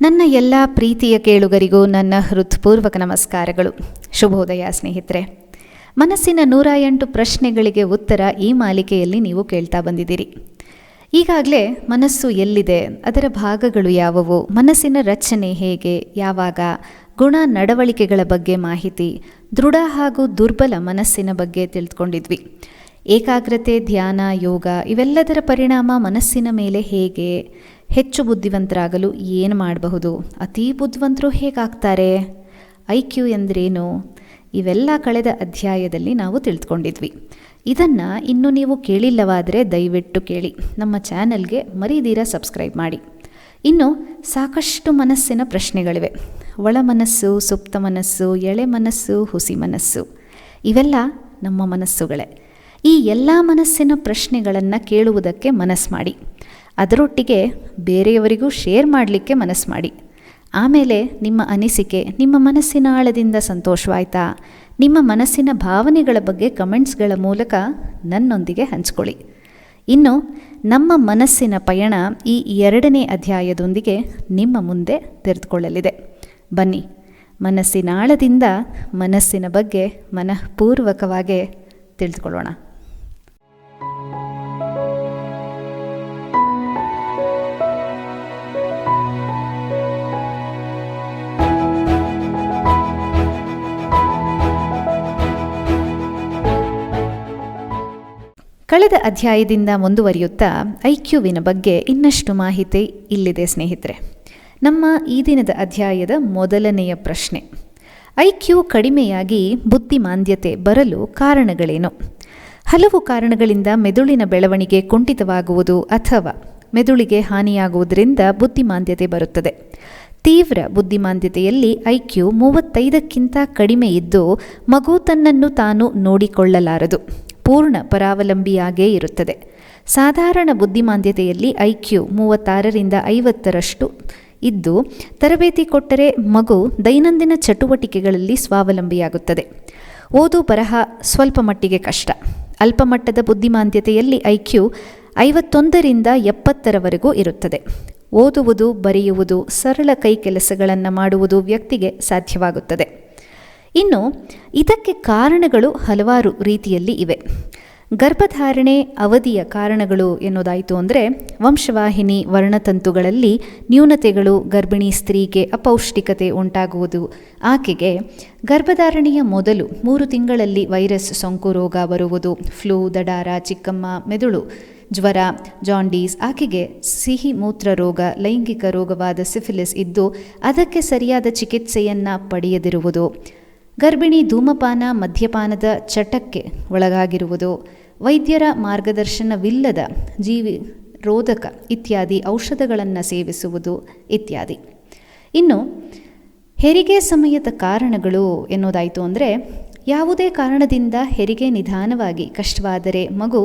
ನನ್ನ ಎಲ್ಲ ಪ್ರೀತಿಯ ಕೇಳುಗರಿಗೂ ನನ್ನ ಹೃತ್ಪೂರ್ವಕ ನಮಸ್ಕಾರಗಳು. ಶುಭೋದಯ ಸ್ನೇಹಿತರೆ. ಮನಸ್ಸಿನ 108 ಪ್ರಶ್ನೆಗಳಿಗೆ ಉತ್ತರ ಈ ಮಾಲಿಕೆಯಲ್ಲಿ ನೀವು ಕೇಳ್ತಾ ಬಂದಿದ್ದೀರಿ. ಈಗಾಗಲೇ ಮನಸ್ಸು ಎಲ್ಲಿದೆ, ಅದರ ಭಾಗಗಳು ಯಾವುವು, ಮನಸ್ಸಿನ ರಚನೆ ಹೇಗೆ, ಯಾವಾಗ, ಗುಣ ನಡವಳಿಕೆಗಳ ಬಗ್ಗೆ ಮಾಹಿತಿ, ದೃಢ ಹಾಗೂ ದುರ್ಬಲ ಮನಸ್ಸಿನ ಬಗ್ಗೆ ತಿಳಿದುಕೊಂಡಿದ್ವಿ. ಏಕಾಗ್ರತೆ, ಧ್ಯಾನ, ಯೋಗ ಇವೆಲ್ಲದರ ಪರಿಣಾಮ ಮನಸ್ಸಿನ ಮೇಲೆ ಹೇಗೆ, ಹೆಚ್ಚು ಬುದ್ಧಿವಂತರಾಗಲು ಏನು ಮಾಡಬಹುದು, ಅತೀ ಬುದ್ಧಿವಂತರು ಹೇಗಾಗ್ತಾರೆ, IQ ಎಂದರೇನು, ಇವೆಲ್ಲ ಕಳೆದ ಅಧ್ಯಾಯದಲ್ಲಿ ನಾವು ತಿಳಿದುಕೊಂಡಿದ್ವಿ. ಇದನ್ನು ಇನ್ನೂ ನೀವು ಕೇಳಿಲ್ಲವಾದರೆ ದಯವಿಟ್ಟು ಕೇಳಿ, ನಮ್ಮ ಚಾನಲ್ಗೆ ಮರೀದಿರ ಸಬ್ಸ್ಕ್ರೈಬ್ ಮಾಡಿ. ಇನ್ನು ಸಾಕಷ್ಟು ಮನಸ್ಸಿನ ಪ್ರಶ್ನೆಗಳಿವೆ. ಒಳ ಮನಸ್ಸು, ಸುಪ್ತ ಮನಸ್ಸು, ಎಳೆ ಮನಸ್ಸು, ಹುಸಿ ಮನಸ್ಸು, ಇವೆಲ್ಲ ನಮ್ಮ ಮನಸ್ಸುಗಳೇ. ಈ ಎಲ್ಲ ಮನಸ್ಸಿನ ಪ್ರಶ್ನೆಗಳನ್ನು ಕೇಳುವುದಕ್ಕೆ ಮನಸ್ಸು ಮಾಡಿ, ಅದರೊಟ್ಟಿಗೆ ಬೇರೆಯವರಿಗೂ ಶೇರ್ ಮಾಡಲಿಕ್ಕೆ ಮನಸ್ಸು ಮಾಡಿ. ಆಮೇಲೆ ನಿಮ್ಮ ಅನಿಸಿಕೆ, ನಿಮ್ಮ ಮನಸ್ಸಿನ ಆಳದಿಂದ ಸಂತೋಷವಾಯಿತಾ, ನಿಮ್ಮ ಮನಸ್ಸಿನ ಭಾವನೆಗಳ ಬಗ್ಗೆ ಕಮೆಂಟ್ಸ್ಗಳ ಮೂಲಕ ನನ್ನೊಂದಿಗೆ ಹಂಚ್ಕೊಳ್ಳಿ. ಇನ್ನು ನಮ್ಮ ಮನಸ್ಸಿನ ಪಯಣ ಈ 2ನೇ ಅಧ್ಯಾಯದೊಂದಿಗೆ ನಿಮ್ಮ ಮುಂದೆ ತೆರೆದುಕೊಳ್ಳಲಿದೆ. ಬನ್ನಿ, ಮನಸ್ಸಿನ ಆಳದಿಂದ ಮನಸ್ಸಿನ ಬಗ್ಗೆ ಮನಃಪೂರ್ವಕವಾಗಿ ತಿಳಿದುಕೊಳ್ಳೋಣ. ಕಳೆದ ಅಧ್ಯಾಯದಿಂದ ಮುಂದುವರಿಯುತ್ತಾ IQವಿನ ಬಗ್ಗೆ ಇನ್ನಷ್ಟು ಮಾಹಿತಿ ಇಲ್ಲಿದೆ ಸ್ನೇಹಿತರೆ. ನಮ್ಮ ಈ ದಿನದ ಅಧ್ಯಾಯದ ಮೊದಲನೆಯ ಪ್ರಶ್ನೆ, IQ ಕಡಿಮೆಯಾಗಿ ಬುದ್ಧಿಮಾಂದ್ಯತೆ ಬರಲು ಕಾರಣಗಳೇನು? ಹಲವು ಕಾರಣಗಳಿಂದ ಮೆದುಳಿನ ಬೆಳವಣಿಗೆ ಕುಂಠಿತವಾಗುವುದು ಅಥವಾ ಮೆದುಳಿಗೆ ಹಾನಿಯಾಗುವುದರಿಂದ ಬುದ್ಧಿಮಾಂದ್ಯತೆ ಬರುತ್ತದೆ. ತೀವ್ರ ಬುದ್ಧಿಮಾಂದ್ಯತೆಯಲ್ಲಿ IQ 35ಕ್ಕಿಂತ ಕಡಿಮೆ ಇದ್ದು ಮಗು ತನ್ನನ್ನು ತಾನು ನೋಡಿಕೊಳ್ಳಲಾರದು, ಪೂರ್ಣ ಪರಾವಲಂಬಿಯಾಗೇ ಇರುತ್ತದೆ. ಸಾಧಾರಣ ಬುದ್ಧಿಮಾಂದ್ಯತೆಯಲ್ಲಿ IQ 36ರಿಂದ 50ರಷ್ಟು ಇದ್ದು ತರಬೇತಿ ಕೊಟ್ಟರೆ ಮಗು ದೈನಂದಿನ ಚಟುವಟಿಕೆಗಳಲ್ಲಿ ಸ್ವಾವಲಂಬಿಯಾಗುತ್ತದೆ. ಓದು ಬರಹ ಸ್ವಲ್ಪ ಮಟ್ಟಿಗೆ ಕಷ್ಟ. ಅಲ್ಪಮಟ್ಟದ ಬುದ್ಧಿಮಾಂದ್ಯತೆಯಲ್ಲಿ IQ 51ರಿಂದ 70ರವರೆಗೂ ಇರುತ್ತದೆ. ಓದುವುದು, ಬರೆಯುವುದು, ಸರಳ ಕೈ ಕೆಲಸಗಳನ್ನು ಮಾಡುವುದು ವ್ಯಕ್ತಿಗೆ ಸಾಧ್ಯವಾಗುತ್ತದೆ. ಇನ್ನು ಇದಕ್ಕೆ ಕಾರಣಗಳು ಹಲವಾರು ರೀತಿಯಲ್ಲಿ ಇವೆ. ಗರ್ಭಧಾರಣೆ ಅವಧಿಯ ಕಾರಣಗಳು ಎನ್ನುವುದಾಯಿತು ಅಂದರೆ ವಂಶವಾಹಿನಿ ವರ್ಣತಂತುಗಳಲ್ಲಿ ನ್ಯೂನತೆಗಳು, ಗರ್ಭಿಣಿ ಸ್ತ್ರೀಗೆ ಅಪೌಷ್ಟಿಕತೆ ಉಂಟಾಗುವುದು, ಆಕೆಗೆ ಗರ್ಭಧಾರಣೆಯ ಮೊದಲು 3 ತಿಂಗಳಲ್ಲಿ ವೈರಸ್ ಸೋಂಕು ರೋಗ ಬರುವುದು, ಫ್ಲೂ, ದಡಾರ, ಚಿಕ್ಕಮ್ಮ, ಮೆದುಳು ಜ್ವರ, ಜಾಂಡೀಸ್, ಆಕೆಗೆ ಸಿಹಿ ಮೂತ್ರ ರೋಗ, ಲೈಂಗಿಕ ರೋಗವಾದ ಸಿಫಿಲಿಸ್ ಇದ್ದು ಅದಕ್ಕೆ ಸರಿಯಾದ ಚಿಕಿತ್ಸೆಯನ್ನು ಪಡೆಯದಿರುವುದು, ಗರ್ಭಿಣಿ ಧೂಮಪಾನ, ಮದ್ಯಪಾನದ ಚಟಕ್ಕೆ ಒಳಗಾಗಿರುವುದು, ವೈದ್ಯರ ಮಾರ್ಗದರ್ಶನವಿಲ್ಲದ ಜೀವಿ ರೋಧಕ ಇತ್ಯಾದಿ ಔಷಧಗಳನ್ನು ಸೇವಿಸುವುದು ಇತ್ಯಾದಿ. ಇನ್ನು ಹೆರಿಗೆ ಸಮಯದ ಕಾರಣಗಳು ಎನ್ನುವುದಾಯಿತು ಅಂದರೆ ಯಾವುದೇ ಕಾರಣದಿಂದ ಹೆರಿಗೆ ನಿಧಾನವಾಗಿ ಕಷ್ಟವಾದರೆ, ಮಗು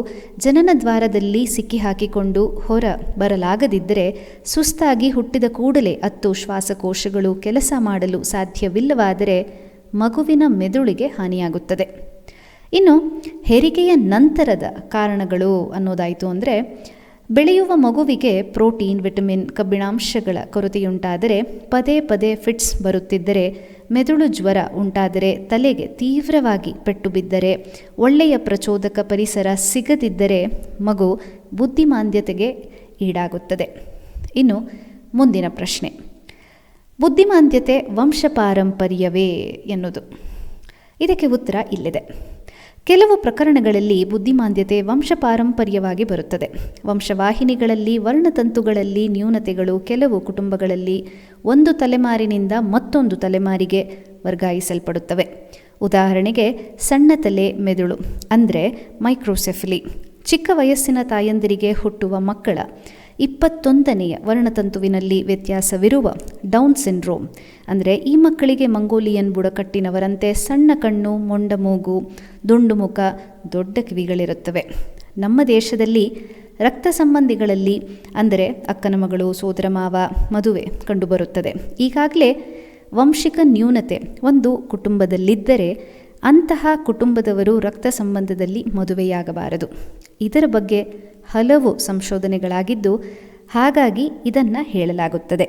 ಜನನ ದ್ವಾರದಲ್ಲಿ ಸಿಕ್ಕಿ ಹಾಕಿಕೊಂಡು ಹೊರ ಬರಲಾಗದಿದ್ದರೆ, ಸುಸ್ತಾಗಿ ಹುಟ್ಟಿದ ಕೂಡಲೇ 10 ಶ್ವಾಸಕೋಶಗಳು ಕೆಲಸ ಮಾಡಲು ಸಾಧ್ಯವಿಲ್ಲವಾದರೆ ಮಗುವಿನ ಮೆದುಳಿಗೆ ಹಾನಿಯಾಗುತ್ತದೆ. ಇನ್ನು ಹೆರಿಗೆಯ ನಂತರದ ಕಾರಣಗಳು ಅನ್ನೋದಾಯಿತು ಅಂದರೆ ಬೆಳೆಯುವ ಮಗುವಿಗೆ ಪ್ರೋಟೀನ್, ವಿಟಮಿನ್, ಕಬ್ಬಿಣಾಂಶಗಳ ಕೊರತೆಯುಂಟಾದರೆ, ಪದೇ ಪದೇ ಫಿಟ್ಸ್ ಬರುತ್ತಿದ್ದರೆ, ಮೆದುಳು ಜ್ವರ ಉಂಟಾದರೆ, ತಲೆಗೆ ತೀವ್ರವಾಗಿ ಪೆಟ್ಟು ಬಿದ್ದರೆ, ಒಳ್ಳೆಯ ಪ್ರಚೋದಕ ಪರಿಸರ ಸಿಗದಿದ್ದರೆ ಮಗು ಬುದ್ಧಿಮಾಂದ್ಯತೆಗೆ ಈಡಾಗುತ್ತದೆ. ಇನ್ನು ಮುಂದಿನ ಪ್ರಶ್ನೆ, ಬುದ್ಧಿಮಾಂದ್ಯತೆ ವಂಶಪಾರಂಪರ್ಯವೇ ಎನ್ನುವುದು. ಇದಕ್ಕೆ ಉತ್ತರ ಇಲ್ಲಿದೆ. ಕೆಲವು ಪ್ರಕರಣಗಳಲ್ಲಿ ಬುದ್ಧಿಮಾಂದ್ಯತೆ ವಂಶಪಾರಂಪರ್ಯವಾಗಿ ಬರುತ್ತದೆ. ವಂಶವಾಹಿನಿಗಳಲ್ಲಿ ವರ್ಣತಂತುಗಳಲ್ಲಿ ನ್ಯೂನತೆಗಳು ಕೆಲವು ಕುಟುಂಬಗಳಲ್ಲಿ ಒಂದು ತಲೆಮಾರಿನಿಂದ ಮತ್ತೊಂದು ತಲೆಮಾರಿಗೆ ವರ್ಗಾಯಿಸಲ್ಪಡುತ್ತವೆ. ಉದಾಹರಣೆಗೆ ಸಣ್ಣ ತಲೆ ಮೆದುಳು ಅಂದರೆ ಮೈಕ್ರೋಸೆಫಲಿ, ಚಿಕ್ಕ ವಯಸ್ಸಿನ ತಾಯಂದಿರಿಗೆ ಹುಟ್ಟುವ ಮಕ್ಕಳ 21ನೇ ವರ್ಣತಂತುವಿನಲ್ಲಿ ವ್ಯತ್ಯಾಸವಿರುವ ಡೌನ್ ಸಿಂಡ್ರೋಮ್ ಅಂದರೆ ಈ ಮಕ್ಕಳಿಗೆ ಮಂಗೋಲಿಯನ್ ಬುಡಕಟ್ಟಿನವರಂತೆ ಸಣ್ಣ ಕಣ್ಣು, ಮೊಂಡ ಮೂಗು, ದುಂಡು ಮುಖ, ದೊಡ್ಡ ಕಿವಿಗಳಿರುತ್ತವೆ. ನಮ್ಮ ದೇಶದಲ್ಲಿ ರಕ್ತ ಸಂಬಂಧಿಗಳಲ್ಲಿ ಅಂದರೆ ಅಕ್ಕನ ಮಗಳು, ಸೋದರ ಮಾವ ಮದುವೆ ಕಂಡುಬರುತ್ತದೆ. ಈಗಾಗಲೇ ವಂಶಿಕ ನ್ಯೂನತೆ ಒಂದು ಕುಟುಂಬದಲ್ಲಿದ್ದರೆ ಅಂತಹ ಕುಟುಂಬದವರು ರಕ್ತ ಸಂಬಂಧದಲ್ಲಿ ಮದುವೆಯಾಗಬಾರದು. ಇದರ ಬಗ್ಗೆ ಹಲವು ಸಂಶೋಧನೆಗಳಾಗಿದ್ದು ಹಾಗಾಗಿ ಇದನ್ನು ಹೇಳಲಾಗುತ್ತದೆ.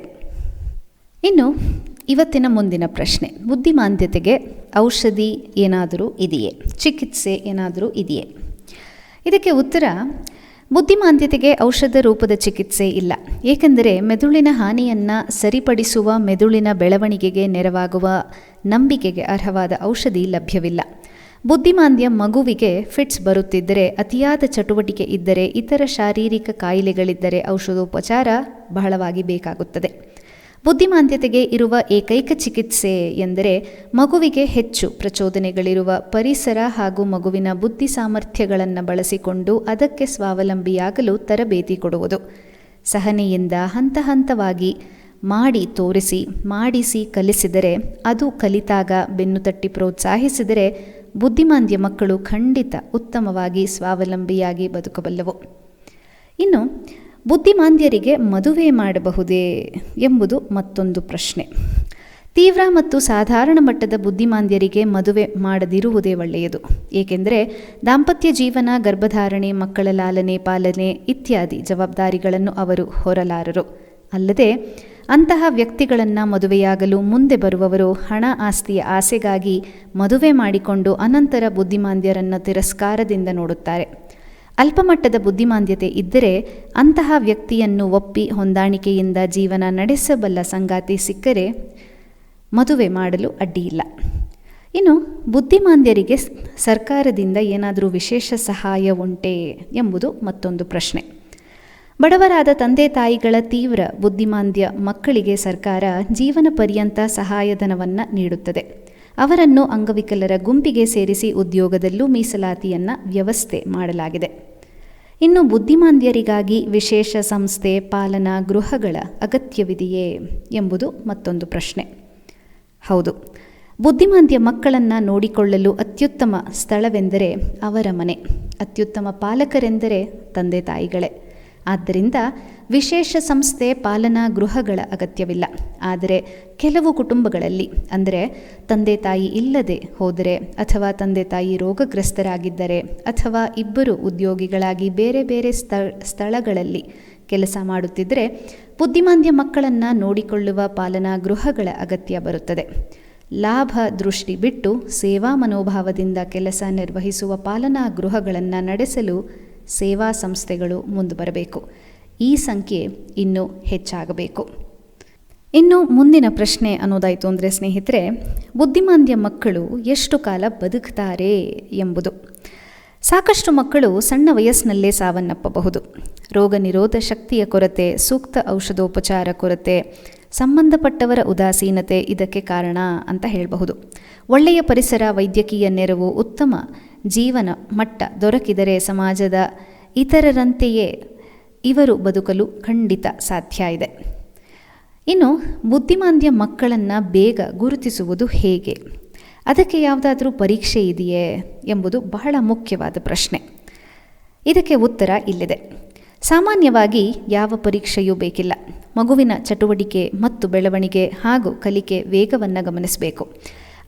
ಇನ್ನು ಇವತ್ತಿನ ಮುಂದಿನ ಪ್ರಶ್ನೆ, ಬುದ್ಧಿಮಾಂದ್ಯತೆಗೆ ಔಷಧಿ ಏನಾದರೂ ಇದೆಯೇ, ಚಿಕಿತ್ಸೆ ಏನಾದರೂ ಇದೆಯೇ? ಇದಕ್ಕೆ ಉತ್ತರ, ಬುದ್ಧಿಮಾಂದ್ಯತೆಗೆ ಔಷಧ ರೂಪದ ಚಿಕಿತ್ಸೆ ಇಲ್ಲ. ಏಕೆಂದರೆ ಮೆದುಳಿನ ಹಾನಿಯನ್ನು ಸರಿಪಡಿಸುವ, ಮೆದುಳಿನ ಬೆಳವಣಿಗೆಗೆ ನೆರವಾಗುವ, ನಂಬಿಕೆಗೆ ಅರ್ಹವಾದ ಔಷಧಿ ಲಭ್ಯವಿಲ್ಲ. ಬುದ್ಧಿಮಾಂದ್ಯ ಮಗುವಿಗೆ ಫಿಟ್ಸ್ ಬರುತ್ತಿದ್ದರೆ, ಅತಿಯಾದ ಚಟುವಟಿಕೆ ಇದ್ದರೆ, ಇತರ ಶಾರೀರಿಕ ಕಾಯಿಲೆಗಳಿದ್ದರೆ ಔಷಧೋಪಚಾರ ಬಹಳವಾಗಿ ಬೇಕಾಗುತ್ತದೆ. ಬುದ್ಧಿಮಾಂದ್ಯತೆಗೆ ಇರುವ ಏಕೈಕ ಚಿಕಿತ್ಸೆ ಎಂದರೆ ಮಗುವಿಗೆ ಹೆಚ್ಚು ಪ್ರಚೋದನೆಗಳಿರುವ ಪರಿಸರ ಹಾಗೂ ಮಗುವಿನ ಬುದ್ಧಿ ಸಾಮರ್ಥ್ಯಗಳನ್ನು ಬಳಸಿಕೊಂಡು ಅದಕ್ಕೆ ಸ್ವಾವಲಂಬಿಯಾಗಲು ತರಬೇತಿ ಕೊಡುವುದು. ಸಹನೆಯಿಂದ ಹಂತ ಹಂತವಾಗಿ ಮಾಡಿ ತೋರಿಸಿ, ಮಾಡಿಸಿ ಕಲಿಸಿದರೆ, ಅದು ಕಲಿತಾಗ ಬೆನ್ನು ತಟ್ಟಿ ಪ್ರೋತ್ಸಾಹಿಸಿದರೆ ಬುದ್ಧಿಮಾಂದ್ಯ ಮಕ್ಕಳು ಖಂಡಿತ ಉತ್ತಮವಾಗಿ ಸ್ವಾವಲಂಬಿಯಾಗಿ ಬದುಕಬಲ್ಲವು. ಇನ್ನು ಬುದ್ಧಿಮಾಂದ್ಯರಿಗೆ ಮದುವೆ ಮಾಡಬಹುದೇ ಎಂಬುದು ಮತ್ತೊಂದು ಪ್ರಶ್ನೆ. ತೀವ್ರ ಮತ್ತು ಸಾಧಾರಣ ಮಟ್ಟದ ಬುದ್ಧಿಮಾಂದ್ಯರಿಗೆ ಮದುವೆ ಮಾಡದಿರುವುದೇ ಒಳ್ಳೆಯದು. ಏಕೆಂದರೆ ದಾಂಪತ್ಯ ಜೀವನ, ಗರ್ಭಧಾರಣೆ, ಮಕ್ಕಳ ಲಾಲನೆ ಪಾಲನೆ ಇತ್ಯಾದಿ ಜವಾಬ್ದಾರಿಗಳನ್ನು ಅವರು ಹೊರಲಾರರು. ಅಲ್ಲದೆ ಅಂತಹ ವ್ಯಕ್ತಿಗಳನ್ನು ಮದುವೆಯಾಗಲು ಮುಂದೆ ಬರುವವರು ಹಣ ಆಸ್ತಿಯ ಆಸೆಗಾಗಿ ಮದುವೆ ಮಾಡಿಕೊಂಡು ಅನಂತರ ಬುದ್ಧಿಮಾಂದ್ಯರನ್ನು ತಿರಸ್ಕಾರದಿಂದ ನೋಡುತ್ತಾರೆ. ಅಲ್ಪಮಟ್ಟದ ಬುದ್ಧಿಮಾಂದ್ಯತೆ ಇದ್ದರೆ ಅಂತಹ ವ್ಯಕ್ತಿಯನ್ನು ಒಪ್ಪಿ ಹೊಂದಾಣಿಕೆಯಿಂದ ಜೀವನ ನಡೆಸಬಲ್ಲ ಸಂಗಾತಿ ಸಿಕ್ಕರೆ ಮದುವೆ ಮಾಡಲು ಅಡ್ಡಿಯಿಲ್ಲ. ಇನ್ನು ಬುದ್ಧಿಮಾಂದ್ಯರಿಗೆ ಸರ್ಕಾರದಿಂದ ಏನಾದರೂ ವಿಶೇಷ ಸಹಾಯ ಉಂಟೆ ಎಂಬುದು ಮತ್ತೊಂದು ಪ್ರಶ್ನೆ. ಬಡವರಾದ ತಂದೆ ತಾಯಿಗಳ ತೀವ್ರ ಬುದ್ಧಿಮಾಂದ್ಯ ಮಕ್ಕಳಿಗೆ ಸರ್ಕಾರ ಜೀವನ ಪರ್ಯಂತ ಸಹಾಯಧನವನ್ನು ನೀಡುತ್ತದೆ. ಅವರನ್ನು ಅಂಗವಿಕಲರ ಗುಂಪಿಗೆ ಸೇರಿಸಿ ಉದ್ಯೋಗದಲ್ಲೂ ಮೀಸಲಾತಿಯನ್ನು ವ್ಯವಸ್ಥೆ ಮಾಡಲಾಗಿದೆ. ಇನ್ನು ಬುದ್ಧಿಮಾಂದ್ಯರಿಗಾಗಿ ವಿಶೇಷ ಸಂಸ್ಥೆ, ಪಾಲನಾ ಗೃಹಗಳ ಅಗತ್ಯವಿದೆಯೇ ಎಂಬುದು ಮತ್ತೊಂದು ಪ್ರಶ್ನೆ. ಹೌದು, ಬುದ್ಧಿಮಾಂದ್ಯ ಮಕ್ಕಳನ್ನು ನೋಡಿಕೊಳ್ಳಲು ಅತ್ಯುತ್ತಮ ಸ್ಥಳವೆಂದರೆ ಅವರ ಮನೆ, ಅತ್ಯುತ್ತಮ ಪಾಲಕರೆಂದರೆ ತಂದೆ ತಾಯಿಗಳೇ. ಆದ್ದರಿಂದ ವಿಶೇಷ ಸಂಸ್ಥೆ, ಪಾಲನಾ ಗೃಹಗಳ ಅಗತ್ಯವಿಲ್ಲ. ಆದರೆ ಕೆಲವು ಕುಟುಂಬಗಳಲ್ಲಿ, ಅಂದರೆ ತಂದೆ ತಾಯಿ ಇಲ್ಲದೆ ಹೋದರೆ, ಅಥವಾ ತಂದೆ ತಾಯಿ ರೋಗಗ್ರಸ್ತರಾಗಿದ್ದರೆ, ಅಥವಾ ಇಬ್ಬರು ಉದ್ಯೋಗಿಗಳಾಗಿ ಬೇರೆ ಬೇರೆ ಸ್ಥಳಗಳಲ್ಲಿ ಕೆಲಸ ಮಾಡುತ್ತಿದ್ದರೆ ಬುದ್ಧಿಮಾಂದ್ಯ ಮಕ್ಕಳನ್ನು ನೋಡಿಕೊಳ್ಳುವ ಪಾಲನಾ ಗೃಹಗಳ ಅಗತ್ಯ ಬರುತ್ತದೆ. ಲಾಭ ದೃಷ್ಟಿ ಬಿಟ್ಟು ಸೇವಾ ಮನೋಭಾವದಿಂದ ಕೆಲಸ ನಿರ್ವಹಿಸುವ ಪಾಲನಾ ಗೃಹಗಳನ್ನು ನಡೆಸಲು ಸೇವಾ ಸಂಸ್ಥೆಗಳು ಮುಂದೆ ಬರಬೇಕು. ಈ ಸಂಖ್ಯೆ ಇನ್ನೂ ಹೆಚ್ಚಾಗಬೇಕು. ಇನ್ನು ಮುಂದಿನ ಪ್ರಶ್ನೆ ಅನ್ನೋದಾಯಿತು ಅಂದರೆ ಸ್ನೇಹಿತರೆ, ಬುದ್ಧಿಮಾಂದ್ಯ ಮಕ್ಕಳು ಎಷ್ಟು ಕಾಲ ಬದುಕ್ತಾರೆ ಎಂಬುದು. ಸಾಕಷ್ಟು ಮಕ್ಕಳು ಸಣ್ಣ ವಯಸ್ಸಿನಲ್ಲೇ ಸಾವನ್ನಪ್ಪಬಹುದು. ರೋಗ ನಿರೋಧ ಶಕ್ತಿಯ ಕೊರತೆ, ಸೂಕ್ತ ಔಷಧೋಪಚಾರ ಕೊರತೆ, ಸಂಬಂಧಪಟ್ಟವರ ಉದಾಸೀನತೆ ಇದಕ್ಕೆ ಕಾರಣ ಅಂತ ಹೇಳಬಹುದು. ಒಳ್ಳೆಯ ಪರಿಸರ, ವೈದ್ಯಕೀಯ ನೆರವು, ಉತ್ತಮ ಜೀವನ ಮಟ್ಟ ದೊರಕಿದರೆ ಸಮಾಜದ ಇತರರಂತೆಯೇ ಇವರು ಬದುಕಲು ಖಂಡಿತ ಸಾಧ್ಯ ಇದೆ. ಇನ್ನು ಬುದ್ಧಿಮಾಂದ್ಯ ಮಕ್ಕಳನ್ನು ಬೇಗ ಗುರುತಿಸುವುದು ಹೇಗೆ? ಅದಕ್ಕೆ ಯಾವುದಾದ್ರೂ ಪರೀಕ್ಷೆ ಇದೆಯೇ ಎಂಬುದು ಬಹಳ ಮುಖ್ಯವಾದ ಪ್ರಶ್ನೆ. ಇದಕ್ಕೆ ಉತ್ತರ ಇಲ್ಲಿದೆ. ಸಾಮಾನ್ಯವಾಗಿ ಯಾವ ಪರೀಕ್ಷೆಯೂ ಬೇಕಿಲ್ಲ. ಮಗುವಿನ ಚಟುವಟಿಕೆ ಮತ್ತು ಬೆಳವಣಿಗೆ ಹಾಗೂ ಕಲಿಕೆ ವೇಗವನ್ನು ಗಮನಿಸಬೇಕು.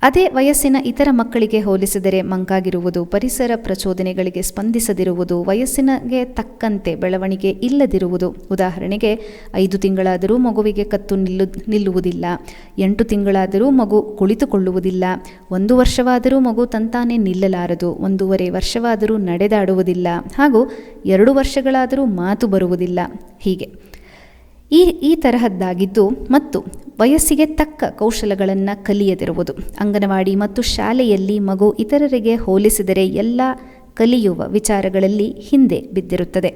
ಅದೇ ವಯಸ್ಸಿನ ಇತರ ಮಕ್ಕಳಿಗೆ ಹೋಲಿಸಿದರೆ ಮಂಕಾಗಿರುವುದು, ಪರಿಸರ ಪ್ರಚೋದನೆಗಳಿಗೆ ಸ್ಪಂದಿಸದಿರುವುದು, ವಯಸ್ಸಿನಗೆ ತಕ್ಕಂತೆ ಬೆಳವಣಿಗೆ ಇಲ್ಲದಿರುವುದು. ಉದಾಹರಣೆಗೆ 5 ತಿಂಗಳಾದರೂ ಮಗುವಿಗೆ ಕತ್ತು ನಿಲ್ಲುವುದಿಲ್ಲ, 8 ತಿಂಗಳಾದರೂ ಮಗು ಕುಳಿತುಕೊಳ್ಳುವುದಿಲ್ಲ, 1 ವರ್ಷವಾದರೂ ಮಗು ತಂತಾನೇ ನಿಲ್ಲಲಾರದು, 1.5 ವರ್ಷವಾದರೂ ನಡೆದಾಡುವುದಿಲ್ಲ, ಹಾಗೂ 2 ವರ್ಷಗಳಾದರೂ ಮಾತು ಬರುವುದಿಲ್ಲ. ಹೀಗೆ ಈ ತರಹದ್ದಾಗಿದ್ದು ಮತ್ತು ವಯಸ್ಸಿಗೆ ತಕ್ಕ ಕೌಶಲಗಳನ್ನು ಕಲಿಯದಿರುವುದು. ಅಂಗನವಾಡಿ ಮತ್ತು ಶಾಲೆಯಲ್ಲಿ ಮಗು ಇತರರಿಗೆ ಹೋಲಿಸಿದರೆ ಎಲ್ಲ ಕಲಿಯುವ ವಿಚಾರಗಳಲ್ಲಿ ಹಿಂದೆ ಬಿದ್ದಿರುತ್ತದೆ.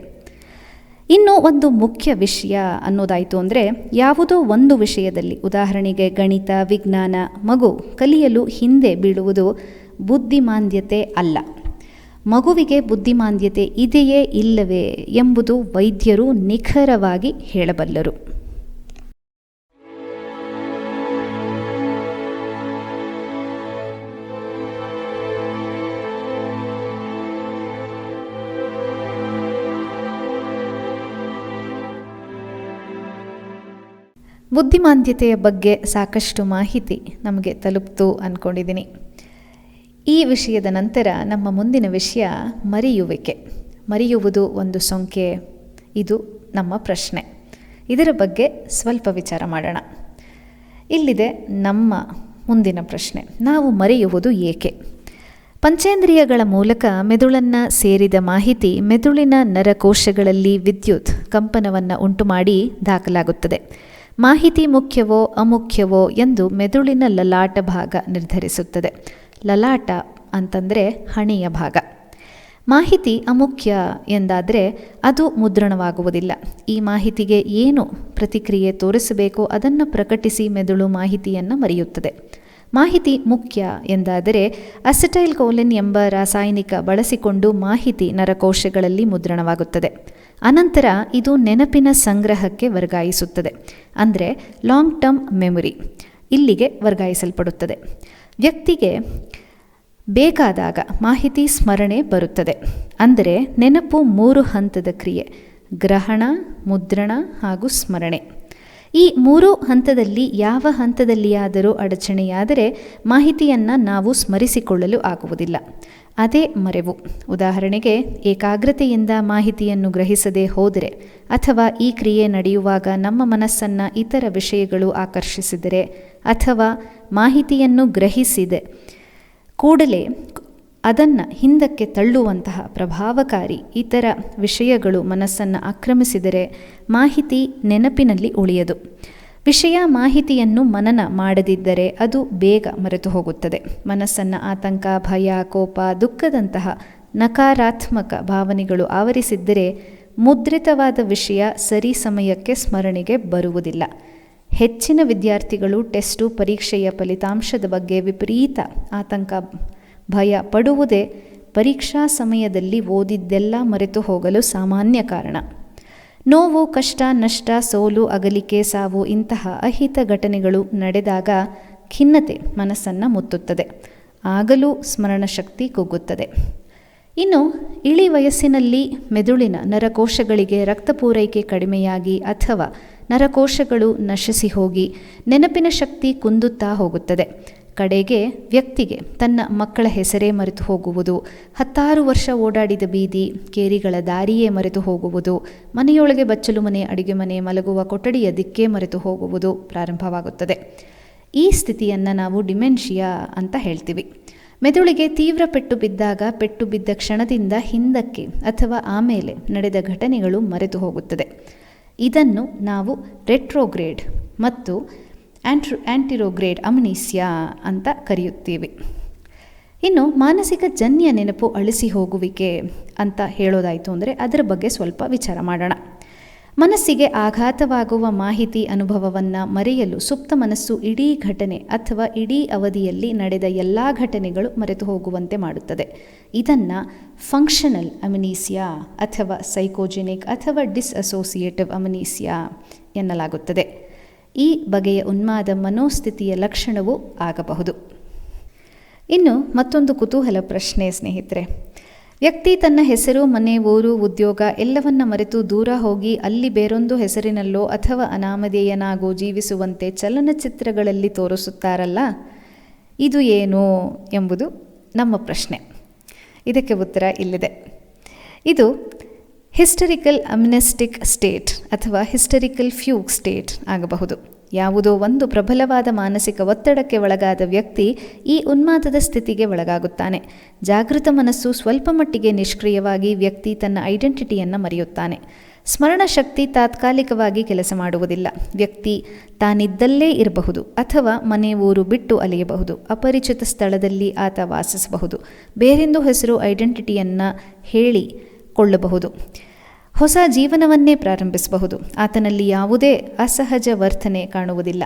ಇನ್ನು ಒಂದು ಮುಖ್ಯ ವಿಷಯ ಅನ್ನೋದಾಯಿತು ಅಂದರೆ, ಯಾವುದೋ ಒಂದು ವಿಷಯದಲ್ಲಿ, ಉದಾಹರಣೆಗೆ ಗಣಿತ, ವಿಜ್ಞಾನ, ಮಗು ಕಲಿಯಲು ಹಿಂದೆ ಬೀಳುವುದು ಬುದ್ಧಿಮಾಂದ್ಯತೆ ಅಲ್ಲ. ಮಗುವಿಗೆ ಬುದ್ಧಿಮಾಂದ್ಯತೆ ಇದೆಯೇ ಇಲ್ಲವೇ ಎಂಬುದು ವೈದ್ಯರು ನಿಖರವಾಗಿ ಹೇಳಬಲ್ಲರು. ಬುದ್ಧಿಮಾಂದ್ಯತೆಯ ಬಗ್ಗೆ ಸಾಕಷ್ಟು ಮಾಹಿತಿ ನಮಗೆ ತಲುಪ್ತು ಅಂದ್ಕೊಂಡಿದ್ದೀನಿ. ಈ ವಿಷಯದ ನಂತರ ನಮ್ಮ ಮುಂದಿನ ವಿಷಯ ಮರೆಯುವಿಕೆ. ಮರೆಯುವುದು ಒಂದು ಸೋಂಕೆ, ಇದು ನಮ್ಮ ಪ್ರಶ್ನೆ. ಇದರ ಬಗ್ಗೆ ಸ್ವಲ್ಪ ವಿಚಾರ ಮಾಡೋಣ. ಇಲ್ಲಿದೆ ನಮ್ಮ ಮುಂದಿನ ಪ್ರಶ್ನೆ. ನಾವು ಮರೆಯುವುದು ಏಕೆ? ಪಂಚೇಂದ್ರಿಯಗಳ ಮೂಲಕ ಮೆದುಳನ್ನು ಸೇರಿದ ಮಾಹಿತಿ ಮೆದುಳಿನ ನರಕೋಶಗಳಲ್ಲಿ ವಿದ್ಯುತ್ ಕಂಪನವನ್ನು ಉಂಟುಮಾಡಿ ದಾಖಲಾಗುತ್ತದೆ. ಮಾಹಿತಿ ಮುಖ್ಯವೋ ಅಮುಖ್ಯವೋ ಎಂದು ಮೆದುಳಿನ ಲಲಾಟ ಭಾಗ ನಿರ್ಧರಿಸುತ್ತದೆ. ಲಲಾಟ ಅಂತಂದರೆ ಹಣೆಯ ಭಾಗ. ಮಾಹಿತಿ ಅಮುಖ್ಯ ಎಂದಾದರೆ ಅದು ಮುದ್ರಣವಾಗುವುದಿಲ್ಲ. ಈ ಮಾಹಿತಿಗೆ ಏನು ಪ್ರತಿಕ್ರಿಯೆ ತೋರಿಸಬೇಕೋ ಅದನ್ನು ಪ್ರಕಟಿಸಿ ಮೆದುಳು ಮಾಹಿತಿಯನ್ನು ಮರೆಯುತ್ತದೆ. ಮಾಹಿತಿ ಮುಖ್ಯ ಎಂದಾದರೆ ಅಸೆಟೈಲ್ ಕೋಲಿನ್ ಎಂಬ ರಾಸಾಯನಿಕ ಬಳಸಿಕೊಂಡು ಮಾಹಿತಿ ನರಕೋಶಗಳಲ್ಲಿ ಮುದ್ರಣವಾಗುತ್ತದೆ. ಅನಂತರ ಇದು ನೆನಪಿನ ಸಂಗ್ರಹಕ್ಕೆ ವರ್ಗಾಯಿಸುತ್ತದೆ. ಅಂದರೆ ಲಾಂಗ್ ಟರ್ಮ್ ಮೆಮೊರಿ ಇಲ್ಲಿಗೆ ವರ್ಗಾಯಿಸಲ್ಪಡುತ್ತದೆ. ವ್ಯಕ್ತಿಗೆ ಬೇಕಾದಾಗ ಮಾಹಿತಿ ಸ್ಮರಣೆ ಬರುತ್ತದೆ. ಅಂದರೆ ನೆನಪು 3 ಹಂತದ ಕ್ರಿಯೆ: ಗ್ರಹಣ, ಮುದ್ರಣ ಹಾಗೂ ಸ್ಮರಣೆ. ಈ 3 ಹಂತದಲ್ಲಿ ಯಾವ ಹಂತದಲ್ಲಿಯಾದರೂ ಅಡಚಣೆಯಾದರೆ ಮಾಹಿತಿಯನ್ನು ನಾವು ಸ್ಮರಿಸಿಕೊಳ್ಳಲು ಆಗುವುದಿಲ್ಲ. ಅದೇ ಮರೆವು. ಉದಾಹರಣೆಗೆ, ಏಕಾಗ್ರತೆಯಿಂದ ಮಾಹಿತಿಯನ್ನು ಗ್ರಹಿಸದೆ ಹೋದರೆ ಅಥವಾ ಈ ಕ್ರಿಯೆ ನಡೆಯುವಾಗ ನಮ್ಮ ಮನಸ್ಸನ್ನು ಇತರ ವಿಷಯಗಳು ಆಕರ್ಷಿಸಿದರೆ ಅಥವಾ ಮಾಹಿತಿಯನ್ನು ಗ್ರಹಿಸಿದೆ ಕೂಡಲೇ ಅದನ್ನು ಹಿಂದಕ್ಕೆ ತಳ್ಳುವಂತಹ ಪ್ರಭಾವಕಾರಿ ಇತರ ವಿಷಯಗಳು ಮನಸ್ಸನ್ನು ಆಕ್ರಮಿಸಿದರೆ ಮಾಹಿತಿ ನೆನಪಿನಲ್ಲಿ ಉಳಿಯದು. ವಿಷಯ ಮಾಹಿತಿಯನ್ನು ಮನನ ಮಾಡದಿದ್ದರೆ ಅದು ಬೇಗ ಮರೆತು ಹೋಗುತ್ತದೆ. ಮನಸ್ಸನ್ನು ಆತಂಕ, ಭಯ, ಕೋಪ, ದುಃಖದಂತಹ ನಕಾರಾತ್ಮಕ ಭಾವನೆಗಳು ಆವರಿಸಿದ್ದರೆ ಮುದ್ರಿತವಾದ ವಿಷಯ ಸರಿ ಸಮಯಕ್ಕೆ ಸ್ಮರಣೆಗೆ ಬರುವುದಿಲ್ಲ. ಹೆಚ್ಚಿನ ವಿದ್ಯಾರ್ಥಿಗಳು ಟೆಸ್ಟು ಪರೀಕ್ಷೆಯ ಫಲಿತಾಂಶದ ಬಗ್ಗೆ ವಿಪರೀತ ಆತಂಕ, ಭಯ ಪಡುವುದೇ ಪರೀಕ್ಷಾ ಸಮಯದಲ್ಲಿ ಓದಿದ್ದೆಲ್ಲ ಮರೆತು ಹೋಗಲು ಸಾಮಾನ್ಯ ಕಾರಣ. ನೋವು, ಕಷ್ಟ, ನಷ್ಟ, ಸೋಲು, ಅಗಲಿಕೆ, ಸಾವು ಇಂತಹ ಅಹಿತ ಘಟನೆಗಳು ನಡೆದಾಗ ಖಿನ್ನತೆ ಮನಸ್ಸನ್ನು ಮುತ್ತುತ್ತದೆ. ಆಗಲೂ ಸ್ಮರಣಶಕ್ತಿ ಕುಗ್ಗುತ್ತದೆ. ಇನ್ನು ಇಳಿ ವಯಸ್ಸಿನಲ್ಲಿ ಮೆದುಳಿನ ನರಕೋಶಗಳಿಗೆ ರಕ್ತ ಪೂರೈಕೆ ಕಡಿಮೆಯಾಗಿ ಅಥವಾ ನರಕೋಶಗಳು ನಶಿಸಿ ಹೋಗಿ ನೆನಪಿನ ಶಕ್ತಿ ಕುಂದುತ್ತಾ ಹೋಗುತ್ತದೆ. ಕಡೆಗೆ ವ್ಯಕ್ತಿಗೆ ತನ್ನ ಮಕ್ಕಳ ಹೆಸರೇ ಮರೆತು ಹೋಗುವುದು, 10 ವರ್ಷ ಓಡಾಡಿದ ಬೀದಿ ಕೇರಿಗಳ ದಾರಿಯೇ ಮರೆತು ಹೋಗುವುದು, ಮನೆಯೊಳಗೆ ಬಚ್ಚಲು ಮನೆ, ಅಡಿಗೆ ಮನೆ, ಮಲಗುವ ಕೊಠಡಿಯ ದಿಕ್ಕೇ ಮರೆತು ಹೋಗುವುದು ಪ್ರಾರಂಭವಾಗುತ್ತದೆ. ಈ ಸ್ಥಿತಿಯನ್ನು ನಾವು ಡಿಮೆನ್ಷಿಯಾ ಅಂತ ಹೇಳ್ತೀವಿ. ಮೆದುಳಿಗೆ ತೀವ್ರ ಪೆಟ್ಟು ಬಿದ್ದಾಗ ಪೆಟ್ಟು ಬಿದ್ದ ಕ್ಷಣದಿಂದ ಹಿಂದಕ್ಕೆ ಅಥವಾ ಆಮೇಲೆ ನಡೆದ ಘಟನೆಗಳು ಮರೆತು ಹೋಗುತ್ತದೆ. ಇದನ್ನು ನಾವು ರೆಟ್ರೋಗ್ರೇಡ್ ಮತ್ತು ಆಂಟಿರೋಗ್ರೇಡ್ ಅಮ್ನೀಸಿಯಾ ಅಂತ ಕರೆಯುತ್ತೀವಿ. ಇನ್ನು ಮಾನಸಿಕ ಜನ್ಯ ನೆನಪು ಅಳಿಸಿ ಹೋಗುವಿಕೆ ಅಂತ ಹೇಳೋದಾಯಿತು ಅಂದರೆ ಅದರ ಬಗ್ಗೆ ಸ್ವಲ್ಪ ವಿಚಾರ ಮಾಡೋಣ. ಮನಸ್ಸಿಗೆ ಆಘಾತವಾಗುವ ಮಾಹಿತಿ ಅನುಭವವನ್ನು ಮರೆಯಲು ಸುಪ್ತ ಮನಸ್ಸು ಇಡೀ ಘಟನೆ ಅಥವಾ ಇಡೀ ಅವಧಿಯಲ್ಲಿ ನಡೆದ ಎಲ್ಲ ಘಟನೆಗಳು ಮರೆತು ಹೋಗುವಂತೆ ಮಾಡುತ್ತದೆ. ಇದನ್ನು ಫಂಕ್ಷನಲ್ ಅಮ್ನೀಸಿಯಾ ಅಥವಾ ಸೈಕೋಜೆನಿಕ್ ಅಥವಾ ಡಿಸ್ಅಸೋಸಿಯೇಟಿವ್ ಅಮ್ನೀಸಿಯಾ ಎನ್ನಲಾಗುತ್ತದೆ. ಈ ಬಗೆಯ ಉನ್ಮಾದ ಮನೋಸ್ಥಿತಿಯ ಲಕ್ಷಣವೂ ಆಗಬಹುದು. ಇನ್ನು ಮತ್ತೊಂದು ಕುತೂಹಲ ಪ್ರಶ್ನೆ ಸ್ನೇಹಿತರೆ. ವ್ಯಕ್ತಿ ತನ್ನ ಹೆಸರು, ಮನೆ, ಊರು, ಉದ್ಯೋಗ ಎಲ್ಲವನ್ನ ಮರೆತು ದೂರ ಹೋಗಿ ಅಲ್ಲಿ ಬೇರೊಂದು ಹೆಸರಿನಲ್ಲೋ ಅಥವಾ ಅನಾಮಧೇಯನಾಗೋ ಜೀವಿಸುವಂತೆ ಚಲನಚಿತ್ರಗಳಲ್ಲಿ ತೋರಿಸುತ್ತಾರಲ್ಲ, ಇದು ಏನು ಎಂಬುದು ನಮ್ಮ ಪ್ರಶ್ನೆ. ಇದಕ್ಕೆ ಉತ್ತರ ಇಲ್ಲಿದೆ. ಇದು ಹಿಸ್ಟರಿಕಲ್ ಅಮ್ನೆಸ್ಟಿಕ್ ಸ್ಟೇಟ್ ಅಥವಾ ಹಿಸ್ಟರಿಕಲ್ ಫ್ಯೂಗ್ ಸ್ಟೇಟ್ ಆಗಬಹುದು. ಯಾವುದೋ ಒಂದು ಪ್ರಬಲವಾದ ಮಾನಸಿಕ ಒತ್ತಡಕ್ಕೆ ಒಳಗಾದ ವ್ಯಕ್ತಿ ಈ ಉನ್ಮಾದದ ಸ್ಥಿತಿಗೆ ಒಳಗಾಗುತ್ತಾನೆ. ಜಾಗೃತ ಮನಸ್ಸು ಸ್ವಲ್ಪ ಮಟ್ಟಿಗೆ ನಿಷ್ಕ್ರಿಯವಾಗಿ ವ್ಯಕ್ತಿ ತನ್ನ ಐಡೆಂಟಿಟಿಯನ್ನು ಮರೆಯುತ್ತಾನೆ. ಸ್ಮರಣ ಶಕ್ತಿ ತಾತ್ಕಾಲಿಕವಾಗಿ ಕೆಲಸ ಮಾಡುವುದಿಲ್ಲ. ವ್ಯಕ್ತಿ ತಾನಿದ್ದಲ್ಲೇ ಇರಬಹುದು ಅಥವಾ ಮನೆ ಊರು ಬಿಟ್ಟು ಅಲೆಯಬಹುದು. ಅಪರಿಚಿತ ಸ್ಥಳದಲ್ಲಿ ಆತ ವಾಸಿಸಬಹುದು. ಬೇರೆಂದು ಹೆಸರು ಐಡೆಂಟಿಟಿಯನ್ನು ಹೇಳಿಕೊಳ್ಳಬಹುದು. ಹೊಸ ಜೀವನವನ್ನೇ ಪ್ರಾರಂಭಿಸಬಹುದು. ಆತನಲ್ಲಿ ಯಾವುದೇ ಅಸಹಜ ವರ್ತನೆ ಕಾಣುವುದಿಲ್ಲ.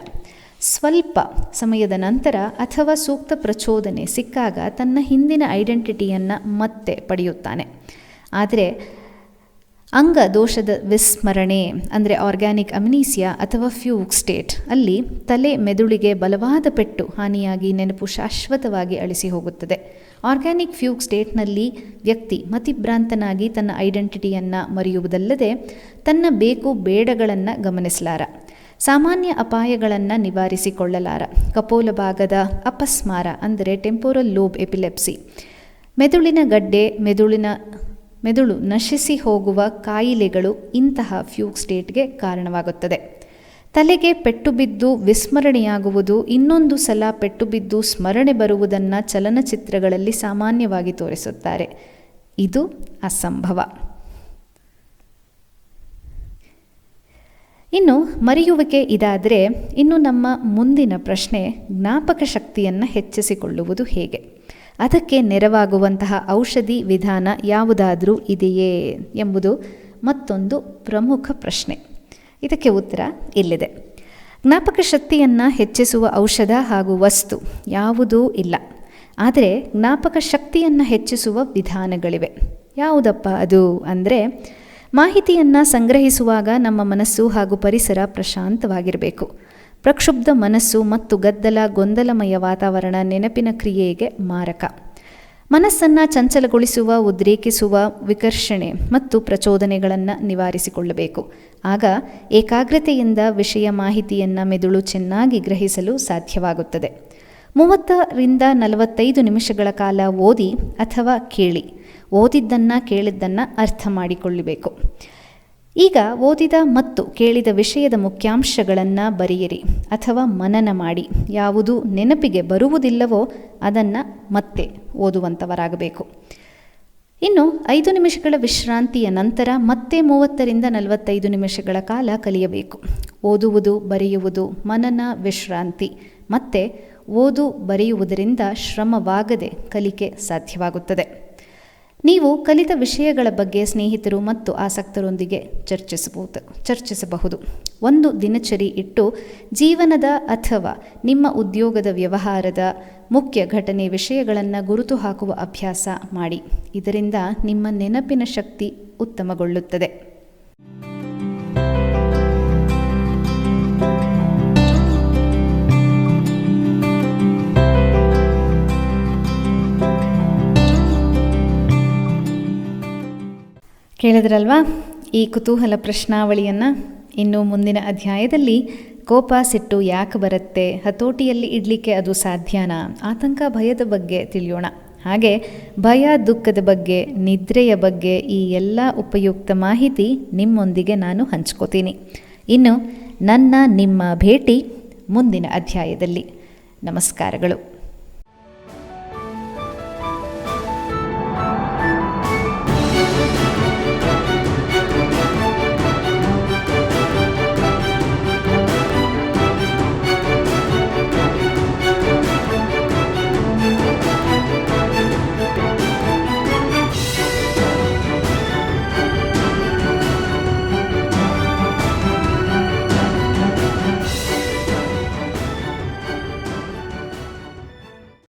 ಸ್ವಲ್ಪ ಸಮಯದ ನಂತರ ಅಥವಾ ಸೂಕ್ತ ಪ್ರಚೋದನೆ ಸಿಕ್ಕಾಗ ತನ್ನ ಹಿಂದಿನ ಐಡೆಂಟಿಟಿಯನ್ನು ಮತ್ತೆ ಪಡೆಯುತ್ತಾನೆ. ಆದರೆ ಅಂಗ ದೋಷದ ವಿಸ್ಮರಣೆ ಅಂದರೆ ಆರ್ಗ್ಯಾನಿಕ್ ಅಮ್ನೀಸಿಯಾ ಅಥವಾ ಫ್ಯೂಗ್ ಸ್ಟೇಟ್ ಅಲ್ಲಿ ತಲೆ ಮೆದುಳಿಗೆ ಬಲವಾದ ಪೆಟ್ಟು ಹಾನಿಯಾಗಿ ನೆನಪು ಶಾಶ್ವತವಾಗಿ ಅಳಿಸಿ ಹೋಗುತ್ತದೆ. ಆರ್ಗ್ಯಾನಿಕ್ ಫ್ಯೂಗ್ ಸ್ಟೇಟ್ನಲ್ಲಿ ವ್ಯಕ್ತಿ ಮತಿಭ್ರಾಂತನಾಗಿ ತನ್ನ ಐಡೆಂಟಿಟಿಯನ್ನು ಮರೆಯುವುದಲ್ಲದೆ ತನ್ನ ಬೇಕು ಬೇಡಗಳನ್ನು ಗಮನಿಸಲಾರ. ಸಾಮಾನ್ಯ ಅಪಾಯಗಳನ್ನು ನಿವಾರಿಸಿಕೊಳ್ಳಲಾರ. ಕಪೋಲ ಭಾಗದ ಅಪಸ್ಮಾರ ಅಂದರೆ ಟೆಂಪೋರಲ್ ಲೋಬ್ ಎಪಿಲೆಪ್ಸಿ, ಮೆದುಳಿನ ಗಡ್ಡೆ, ಮೆದುಳು ನಶಿಸಿ ಹೋಗುವ ಕಾಯಿಲೆಗಳು ಇಂತಹ ಫ್ಯೂಗ್ ಸ್ಟೇಟ್ಗೆ ಕಾರಣವಾಗುತ್ತದೆ. ತಲೆಗೆ ಪೆಟ್ಟು ಬಿದ್ದು ವಿಸ್ಮರಣೆಯಾಗುವುದು, ಇನ್ನೊಂದು ಸಲ ಪೆಟ್ಟು ಬಿದ್ದು ಸ್ಮರಣೆ ಬರುವುದನ್ನು ಚಲನಚಿತ್ರಗಳಲ್ಲಿ ಸಾಮಾನ್ಯವಾಗಿ ತೋರಿಸುತ್ತಾರೆ. ಇದು ಅಸಂಭವ. ಇನ್ನು ಮರೆಯುವಿಕೆ ಇದಾದರೆ, ಇನ್ನು ನಮ್ಮ ಮುಂದಿನ ಪ್ರಶ್ನೆ, ಜ್ಞಾಪಕ ಶಕ್ತಿಯನ್ನು ಹೆಚ್ಚಿಸಿಕೊಳ್ಳುವುದು ಹೇಗೆ? ಅದಕ್ಕೆ ನೆರವಾಗುವಂತಹ ಔಷಧಿ ವಿಧಾನ ಯಾವುದಾದರೂ ಇದೆಯೇ ಎಂಬುದು ಮತ್ತೊಂದು ಪ್ರಮುಖ ಪ್ರಶ್ನೆ. ಇದಕ್ಕೆ ಉತ್ತರ ಇಲ್ಲಿದೆ. ಜ್ಞಾಪಕ ಶಕ್ತಿಯನ್ನು ಹೆಚ್ಚಿಸುವ ಔಷಧ ಹಾಗೂ ವಸ್ತು ಯಾವುದೂ ಇಲ್ಲ. ಆದರೆ ಜ್ಞಾಪಕ ಶಕ್ತಿಯನ್ನು ಹೆಚ್ಚಿಸುವ ವಿಧಾನಗಳಿವೆ. ಯಾವುದಪ್ಪ ಅದು ಅಂದರೆ, ಮಾಹಿತಿಯನ್ನು ಸಂಗ್ರಹಿಸುವಾಗ ನಮ್ಮ ಮನಸ್ಸು ಹಾಗೂ ಪರಿಸರ ಪ್ರಶಾಂತವಾಗಿರಬೇಕು. ಪ್ರಕ್ಷುಬ್ಧ ಮನಸ್ಸು ಮತ್ತು ಗೊಂದಲಮಯ ವಾತಾವರಣ ನೆನಪಿನ ಕ್ರಿಯೆಗೆ ಮಾರಕ. ಮನಸ್ಸನ್ನು ಚಂಚಲಗೊಳಿಸುವ, ಉದ್ರೇಕಿಸುವ ವಿಕರ್ಷಣೆ ಮತ್ತು ಪ್ರಚೋದನೆಗಳನ್ನು ನಿವಾರಿಸಿಕೊಳ್ಳಬೇಕು. ಆಗ ಏಕಾಗ್ರತೆಯಿಂದ ವಿಷಯ ಮಾಹಿತಿಯನ್ನು ಮೆದುಳು ಚೆನ್ನಾಗಿ ಗ್ರಹಿಸಲು ಸಾಧ್ಯವಾಗುತ್ತದೆ. 30ರಿಂದ 45 ನಿಮಿಷಗಳ ಕಾಲ ಓದಿ ಅಥವಾ ಕೇಳಿ. ಓದಿದ್ದನ್ನು ಕೇಳಿದ್ದನ್ನು ಅರ್ಥ ಮಾಡಿಕೊಳ್ಳಬೇಕು. ಈಗ ಓದಿದ ಮತ್ತು ಕೇಳಿದ ವಿಷಯದ ಮುಖ್ಯಾಂಶಗಳನ್ನು ಬರೆಯಿರಿ ಅಥವಾ ಮನನ ಮಾಡಿ. ಯಾವುದು ನೆನಪಿಗೆ ಬರುವುದಿಲ್ಲವೋ ಅದನ್ನು ಮತ್ತೆ ಓದುವಂಥವರಾಗಬೇಕು. ಇನ್ನು 5 ನಿಮಿಷಗಳ ವಿಶ್ರಾಂತಿಯ ನಂತರ ಮತ್ತೆ 30ರಿಂದ 45 ನಿಮಿಷಗಳ ಕಾಲ ಕಲಿಯಬೇಕು. ಓದುವುದು, ಬರೆಯುವುದು, ಮನನ, ವಿಶ್ರಾಂತಿ ಮತ್ತು ಓದು ಬರೆಯುವುದರಿಂದ ಶ್ರಮವಾಗದೆ ಕಲಿಕೆ ಸಾಧ್ಯವಾಗುತ್ತದೆ. ನೀವು ಕಲಿತ ವಿಷಯಗಳ ಬಗ್ಗೆ ಸ್ನೇಹಿತರು ಮತ್ತು ಆಸಕ್ತರೊಂದಿಗೆ ಚರ್ಚಿಸಬಹುದು. ಒಂದು ದಿನಚರಿ ಇಟ್ಟು ಜೀವನದ ಅಥವಾ ನಿಮ್ಮ ಉದ್ಯೋಗದ, ವ್ಯವಹಾರದ ಮುಖ್ಯ ಘಟನೆ ವಿಷಯಗಳನ್ನು ಗುರುತು ಹಾಕುವ ಅಭ್ಯಾಸ ಮಾಡಿ. ಇದರಿಂದ ನಿಮ್ಮ ನೆನಪಿನ ಶಕ್ತಿ ಉತ್ತಮಗೊಳ್ಳುತ್ತದೆ. ಕೇಳಿದ್ರಲ್ವಾ ಈ ಕುತೂಹಲ ಪ್ರಶ್ನಾವಳಿಯನ್ನು? ಇನ್ನು ಮುಂದಿನ ಅಧ್ಯಾಯದಲ್ಲಿ ಕೋಪ, ಸಿಟ್ಟು ಯಾಕೆ ಬರುತ್ತೆ, ಹತೋಟಿಯಲ್ಲಿ ಇಡಲಿಕ್ಕೆ ಅದು ಸಾಧ್ಯನಾ, ಆತಂಕ, ಭಯದ ಬಗ್ಗೆ ತಿಳಿಯೋಣ. ಹಾಗೆ ಭಯ, ದುಃಖದ ಬಗ್ಗೆ, ನಿದ್ರೆಯ ಬಗ್ಗೆ ಈ ಎಲ್ಲ ಉಪಯುಕ್ತ ಮಾಹಿತಿ ನಿಮ್ಮೊಂದಿಗೆ ನಾನು ಹಂಚ್ಕೋತೀನಿ. ಇನ್ನು ನಿಮ್ಮ ಭೇಟಿ ಮುಂದಿನ ಅಧ್ಯಾಯದಲ್ಲಿ. ನಮಸ್ಕಾರಗಳು.